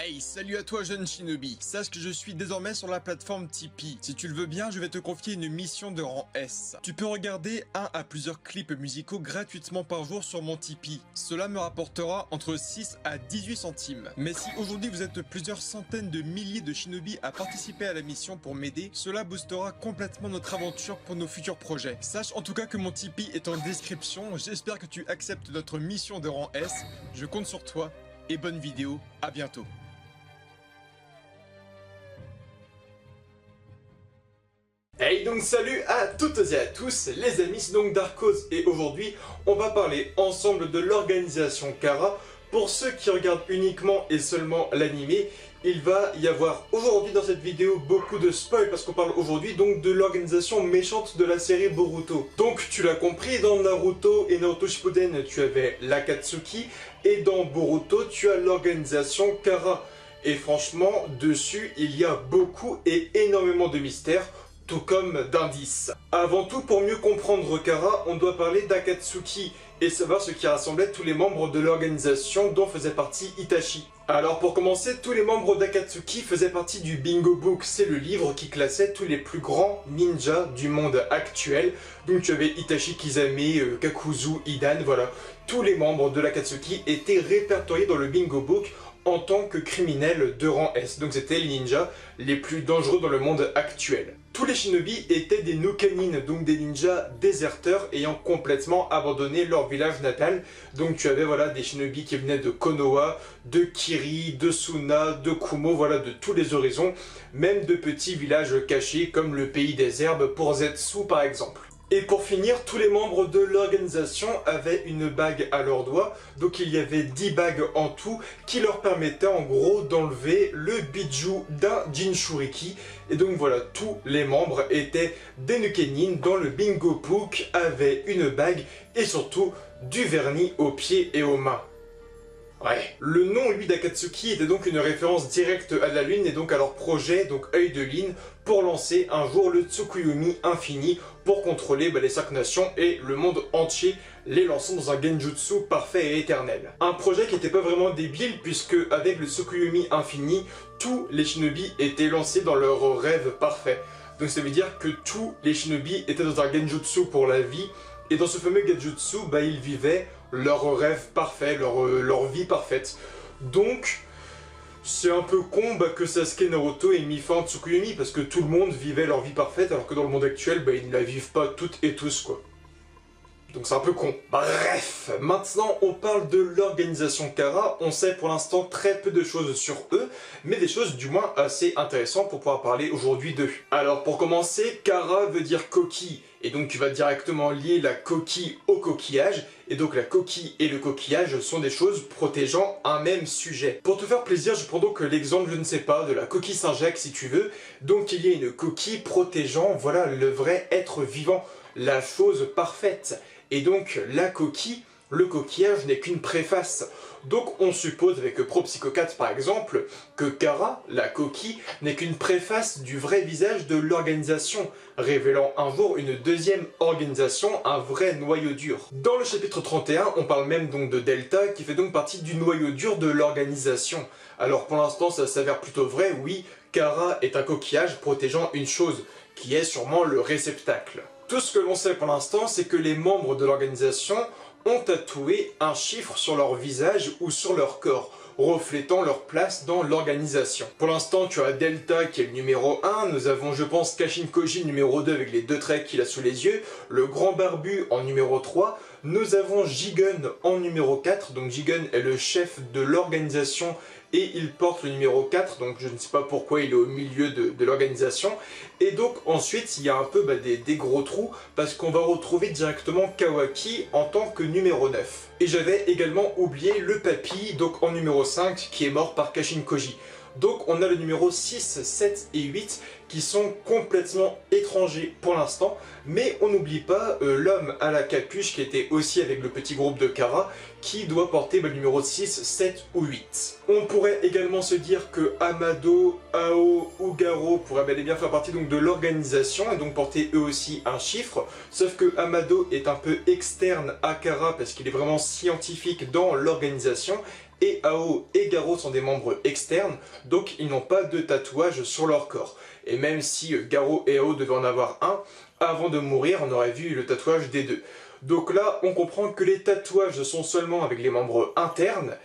Hey, salut à toi jeune shinobi. Sache que je suis désormais sur la plateforme Tipeee. Si tu le veux bien, je vais te confier une mission de rang S. Tu peux regarder un à plusieurs clips musicaux gratuitement par jour sur mon Tipeee. Cela me rapportera entre 6 à 18 centimes. Mais si aujourd'hui vous êtes plusieurs centaines de milliers de shinobi à participer à la mission pour m'aider, cela boostera complètement notre aventure pour nos futurs projets. Sache en tout cas que mon Tipeee est en description. J'espère que tu acceptes notre mission de rang S. Je compte sur toi et bonne vidéo. À bientôt. Hey donc salut à toutes et à tous les amis, c'est donc Darkos et aujourd'hui on va parler ensemble de l'organisation Kara. Pour ceux qui regardent uniquement et seulement l'animé, il va y avoir aujourd'hui dans cette vidéo beaucoup de spoil parce qu'on parle aujourd'hui donc de l'organisation méchante de la série Boruto. Donc tu l'as compris, dans Naruto et Naruto Shippuden tu avais l'Akatsuki et dans Boruto tu as l'organisation Kara. Et franchement dessus il y a beaucoup et énormément de mystères, tout comme d'indices. Avant tout, pour mieux comprendre Kara, on doit parler d'Akatsuki et savoir ce qui rassemblait tous les membres de l'organisation dont faisait partie Itachi. Alors pour commencer, tous les membres d'Akatsuki faisaient partie du Bingo Book, c'est le livre qui classait tous les plus grands ninjas du monde actuel. Donc tu avais Itachi, Kisame, Kakuzu, Hidan, voilà. Tous les membres de l'Akatsuki étaient répertoriés dans le Bingo Book en tant que criminels de rang S. Donc c'était les ninjas les plus dangereux dans le monde actuel. Tous les shinobi étaient des nukanin, donc des ninjas déserteurs ayant complètement abandonné leur village natal. Donc tu avais voilà des shinobi qui venaient de Konoha, de Kiri, de Suna, de Kumo, voilà de tous les horizons, même de petits villages cachés comme le pays des herbes pour Zetsu par exemple. Et pour finir, tous les membres de l'organisation avaient une bague à leur doigt, donc il y avait 10 bagues en tout qui leur permettaient en gros d'enlever le biju d'un Jinchuriki. Et donc voilà, tous les membres étaient des nukenin dans le Bingo Book, avaient une bague et surtout du vernis aux pieds et aux mains. Ouais. Le nom, lui, d'Akatsuki était donc une référence directe à la lune et donc à leur projet, donc œil de lune, pour lancer un jour le Tsukuyomi infini pour contrôler les 5 nations et le monde entier, les lançant dans un genjutsu parfait et éternel. Un projet qui n'était pas vraiment débile puisque avec le Tsukuyomi infini, tous les shinobi étaient lancés dans leur rêve parfait. Donc ça veut dire que tous les shinobi étaient dans un genjutsu pour la vie et dans ce fameux genjutsu, ils vivaient leur rêve parfait, leur vie parfaite. Donc, c'est un peu con que Sasuke et Naruto aient mis fin à Tsukuyomi parce que tout le monde vivait leur vie parfaite alors que dans le monde actuel, ils ne la vivent pas toutes et tous quoi. Donc c'est un peu con. Bref, maintenant on parle de l'organisation Kara. On sait pour l'instant très peu de choses sur eux, mais des choses du moins assez intéressantes pour pouvoir parler aujourd'hui d'eux. Alors pour commencer, Kara veut dire coquille, et donc tu vas directement lier la coquille au coquillage, et donc la coquille et le coquillage sont des choses protégeant un même sujet. Pour te faire plaisir, je prends donc l'exemple, je ne sais pas, de la coquille Saint-Jacques si tu veux. Donc il y a une coquille protégeant, voilà, le vrai être vivant, la chose parfaite. Et donc la coquille, le coquillage n'est qu'une préface. Donc on suppose avec Pro-Psycho 4 par exemple, que Kara, la coquille, n'est qu'une préface du vrai visage de l'organisation, révélant un jour une deuxième organisation, un vrai noyau dur. Dans le chapitre 31, on parle même donc de Delta, qui fait donc partie du noyau dur de l'organisation. Alors pour l'instant ça s'avère plutôt vrai, oui, Kara est un coquillage protégeant une chose, qui est sûrement le réceptacle. Tout ce que l'on sait pour l'instant, c'est que les membres de l'organisation ont tatoué un chiffre sur leur visage ou sur leur corps, reflétant leur place dans l'organisation. Pour l'instant, tu as Delta qui est le numéro 1, nous avons je pense Kashin Koji numéro 2 avec les 2 traits qu'il a sous les yeux, le grand barbu en numéro 3, nous avons Jigen en numéro 4, donc Jigen est le chef de l'organisation et il porte le numéro 4, donc je ne sais pas pourquoi il est au milieu de l'organisation. Et donc ensuite il y a un peu des gros trous parce qu'on va retrouver directement Kawaki en tant que numéro 9. Et j'avais également oublié le papy, donc en numéro 5, qui est mort par Kashin Koji. Donc on a le numéro 6, 7 et 8 qui sont complètement étrangers pour l'instant, mais on n'oublie pas l'homme à la capuche qui était aussi avec le petit groupe de Kara qui doit porter le numéro 6, 7 ou 8. On pourrait également se dire que Amado, Ao ou Garo pourraient bel et bien faire partie donc de l'organisation et donc porter eux aussi un chiffre, sauf que Amado est un peu externe à Kara parce qu'il est vraiment scientifique dans l'organisation et Ao et Garo sont des membres externes, donc ils n'ont pas de tatouage sur leur corps. Et même si Garo et Ao devaient en avoir un, avant de mourir, on aurait vu le tatouage des deux. Donc là, on comprend que les tatouages sont seulement avec les membres internes,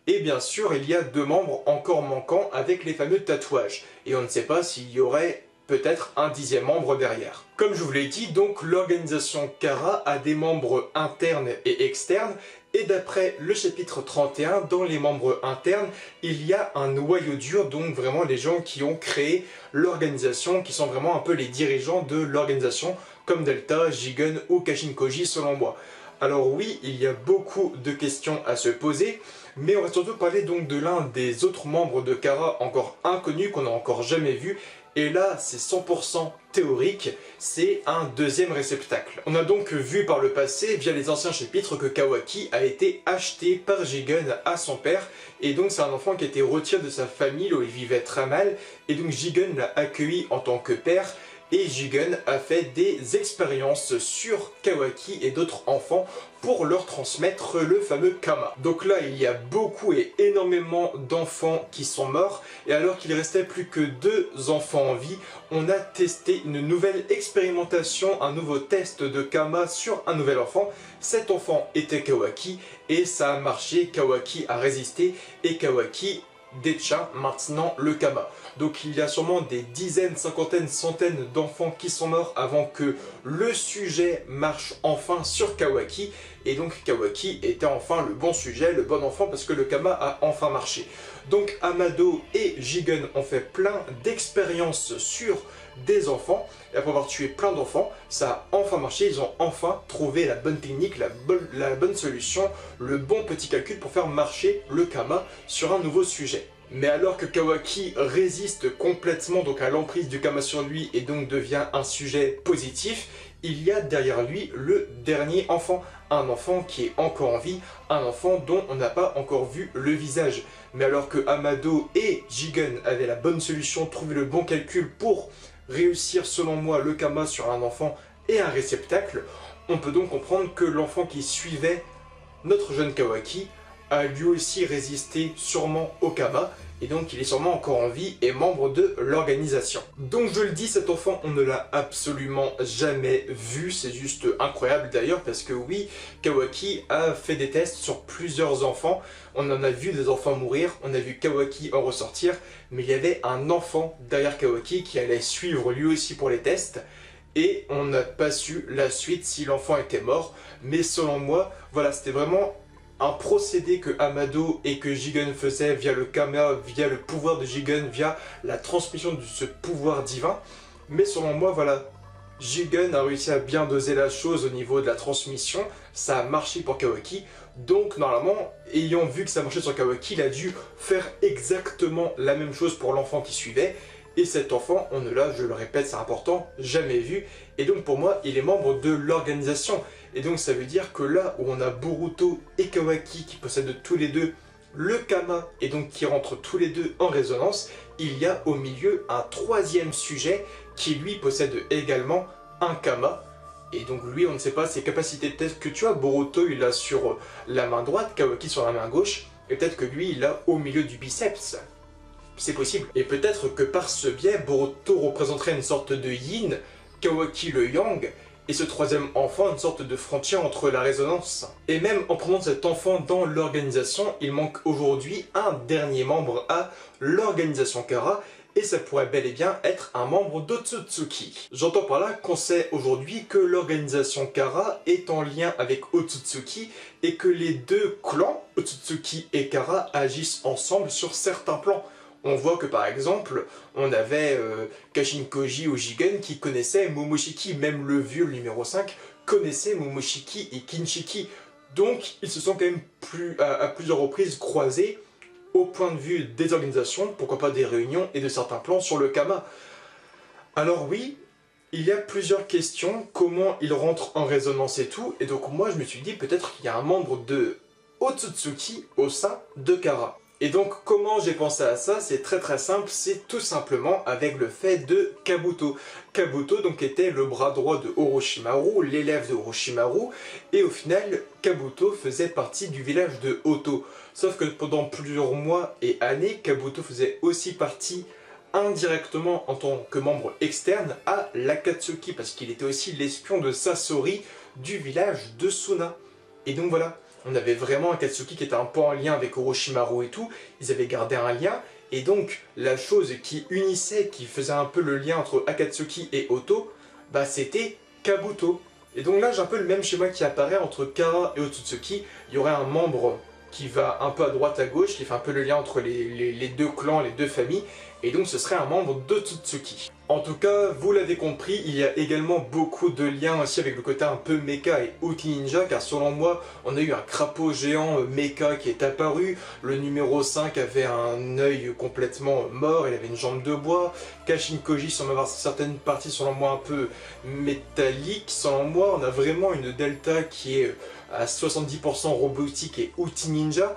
et bien sûr, il y a 2 membres encore manquants avec les fameux tatouages. Et on ne sait pas s'il y aurait peut-être un 10e membre derrière. Comme je vous l'ai dit, donc l'organisation Kara a des membres internes et externes, et d'après le chapitre 31, dans les membres internes, il y a un noyau dur, donc vraiment les gens qui ont créé l'organisation, qui sont vraiment un peu les dirigeants de l'organisation, comme Delta, Jigen ou Kashin Koji selon moi. Alors oui, il y a beaucoup de questions à se poser, mais on va surtout parler donc de l'un des autres membres de Kara encore inconnu, qu'on n'a encore jamais vu, et là c'est 100% théorique, c'est un 2e réceptacle. On a donc vu par le passé, via les anciens chapitres, que Kawaki a été acheté par Jigen à son père, et donc c'est un enfant qui a été retiré de sa famille où il vivait très mal, et donc Jigen l'a accueilli en tant que père, et Jigen a fait des expériences sur Kawaki et d'autres enfants pour leur transmettre le fameux Kama. Donc là, il y a beaucoup et énormément d'enfants qui sont morts, et alors qu'il restait plus que 2 enfants en vie, on a testé une nouvelle expérimentation, un nouveau test de Kama sur un nouvel enfant. Cet enfant était Kawaki, et ça a marché, Kawaki a résisté, et Kawaki détient maintenant le Kama. Donc il y a sûrement des dizaines, cinquantaines, centaines d'enfants qui sont morts avant que le sujet marche enfin sur Kawaki. Et donc Kawaki était enfin le bon sujet, le bon enfant, parce que le Kama a enfin marché. Donc Amado et Jigen ont fait plein d'expériences sur des enfants, et après avoir tué plein d'enfants, ça a enfin marché, ils ont enfin trouvé la bonne technique, la bonne solution, le bon petit calcul pour faire marcher le Kama sur un nouveau sujet. Mais alors que Kawaki résiste complètement donc à l'emprise du Kama sur lui et donc devient un sujet positif, il y a derrière lui le dernier enfant, un enfant qui est encore en vie, un enfant dont on n'a pas encore vu le visage. Mais alors que Amado et Jigen avaient la bonne solution, trouvé le bon calcul pour réussir selon moi le Kama sur un enfant et un réceptacle, on peut donc comprendre que l'enfant qui suivait notre jeune Kawaki a lui aussi résisté sûrement au Kama, et donc il est sûrement encore en vie et membre de l'organisation. Donc je le dis, cet enfant on ne l'a absolument jamais vu, c'est juste incroyable d'ailleurs parce que oui, Kawaki a fait des tests sur plusieurs enfants, on en a vu des enfants mourir, on a vu Kawaki en ressortir, mais il y avait un enfant derrière Kawaki qui allait suivre lui aussi pour les tests, et on n'a pas su la suite si l'enfant était mort, mais selon moi, voilà, c'était vraiment un procédé que Amado et que Jigen faisaient via le Kama, via le pouvoir de Jigen, via la transmission de ce pouvoir divin. Mais selon moi, voilà, Jigen a réussi à bien doser la chose au niveau de la transmission, ça a marché pour Kawaki, donc normalement, ayant vu que ça marchait sur Kawaki, il a dû faire exactement la même chose pour l'enfant qui suivait, et cet enfant, on ne l'a, je le répète, c'est important, jamais vu, et donc pour moi, il est membre de l'organisation. Et donc ça veut dire que là où on a Boruto et Kawaki qui possèdent tous les deux le Kama et donc qui rentrent tous les deux en résonance, il y a au milieu un 3e sujet qui lui possède également un Kama. Et donc lui, on ne sait pas ses capacités. Peut-être que tu vois, Boruto il a sur la main droite, Kawaki sur la main gauche, et peut-être que lui il a au milieu du biceps. C'est possible. Et peut-être que par ce biais, Boruto représenterait une sorte de yin, Kawaki le yang, et ce 3e enfant une sorte de frontière entre la résonance. Et même en prenant cet enfant dans l'organisation, il manque aujourd'hui un dernier membre à l'organisation Kara, et ça pourrait bel et bien être un membre d'Otsutsuki. J'entends par là qu'on sait aujourd'hui que l'organisation Kara est en lien avec Otsutsuki, et que les 2 clans, Otsutsuki et Kara, agissent ensemble sur certains plans. On voit que par exemple, on avait Kashin Koji ou Jigen qui connaissaient Momoshiki, même le vieux, le numéro 5, connaissait Momoshiki et Kinshiki. Donc ils se sont quand même à plusieurs reprises croisés au point de vue des organisations, pourquoi pas des réunions et de certains plans sur le Kama. Alors oui, il y a plusieurs questions, comment ils rentrent en résonance et tout, et donc moi je me suis dit peut-être qu'il y a un membre de Otsutsuki au sein de Kara. Et donc comment j'ai pensé à ça? C'est très simple, c'est tout simplement avec le fait de Kabuto. Kabuto donc était le bras droit de Orochimaru, l'élève de Orochimaru, et au final Kabuto faisait partie du village de Oto. Sauf que pendant plusieurs mois et années, Kabuto faisait aussi partie indirectement en tant que membre externe à l'Akatsuki, parce qu'il était aussi l'espion de Sasori du village de Suna. Et donc voilà, on avait vraiment un Akatsuki qui était un peu en lien avec Orochimaru et tout, ils avaient gardé un lien, et donc la chose qui unissait, qui faisait un peu le lien entre Akatsuki et Oto, bah c'était Kabuto. Et donc là j'ai un peu le même schéma qui apparaît entre Kara et Otsutsuki, il y aurait un membre qui va un peu à droite à gauche, qui fait un peu le lien entre les deux clans, les deux familles, et donc ce serait un membre d'Otsutsuki. En tout cas, vous l'avez compris, il y a également beaucoup de liens aussi avec le côté un peu mecha et outil ninja, car selon moi, on a eu un crapaud géant mecha qui est apparu, le numéro 5 avait un œil complètement mort, il avait une jambe de bois, Kashin Koji semble avoir certaines parties selon moi un peu métalliques, selon moi on a vraiment une delta qui est à 70% robotique et outil ninja.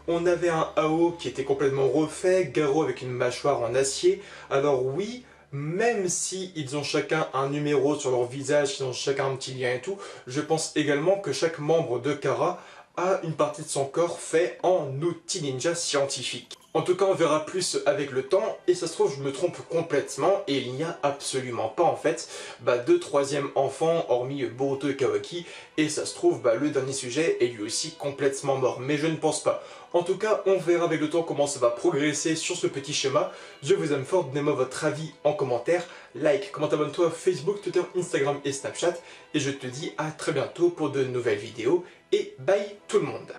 On avait un AO qui était complètement refait, Garo avec une mâchoire en acier. Alors oui, même si ils ont chacun un numéro sur leur visage, ils ont chacun un petit lien et tout, je pense également que chaque membre de Kara a une partie de son corps fait en outil ninja scientifique. En tout cas, on verra plus avec le temps, et ça se trouve, je me trompe complètement, et il n'y a absolument pas, en fait, de troisième enfant, hormis Boruto et Kawaki, et ça se trouve, le dernier sujet est lui aussi complètement mort, mais je ne pense pas. En tout cas, on verra avec le temps comment ça va progresser sur ce petit schéma. Je vous aime fort, donnez-moi votre avis en commentaire, like, commente, abonne-toi à Facebook, Twitter, Instagram et Snapchat, et je te dis à très bientôt pour de nouvelles vidéos, et bye tout le monde!